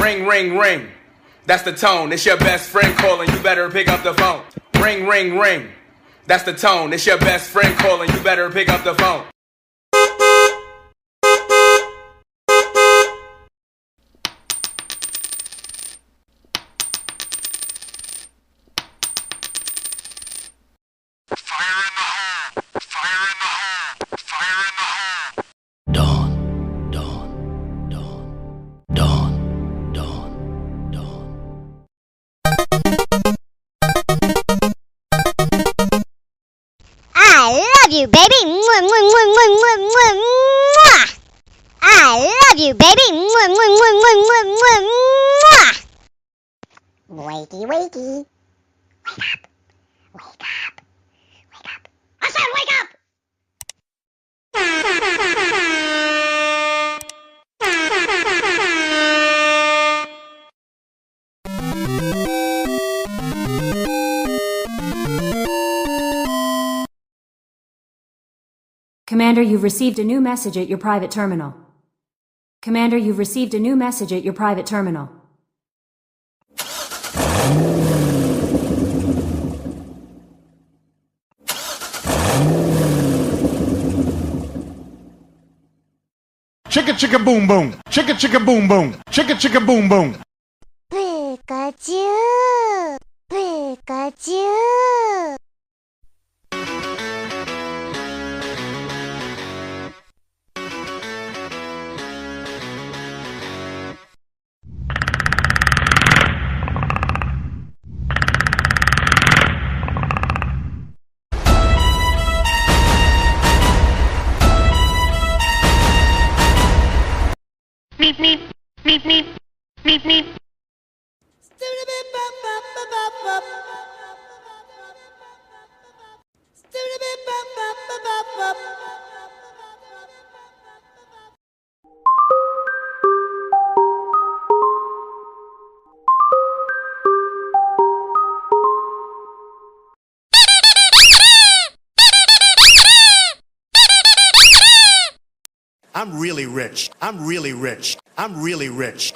Ring, ring, ring. That's the tone. It's your best friend calling. You better pick up the phone. Ring, ring, ring. That's the tone. It's your best friend calling. You better pick up the phone. You baby, mwah, mwah, mwah, mwah, mwah, mwah. I love you, baby, mwah, mwah, mwah, mwah, mwah, mwah. Wakey, wakey, wake up, wake up, wake up. I said wake up. Commander, you've received a new message at your private terminal. Commander, you've received a new message at your private terminal. Chicka chicka boom boom. Chicka chicka boom boom. Chicka chicka boom boom. Picachu! Picachu! Meep meep meep meep meep meep. I'm really rich. I'm really rich. I'm really rich.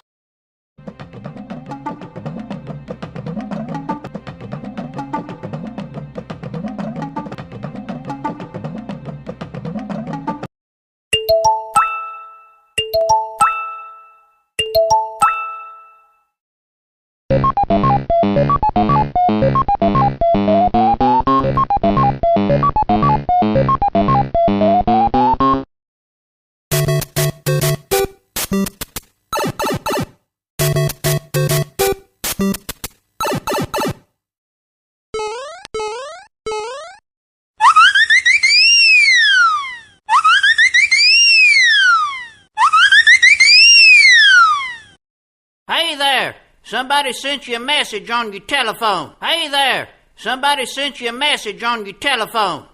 Hey there! Somebody sent you a message on your telephone. Hey there! Somebody sent you a message on your telephone.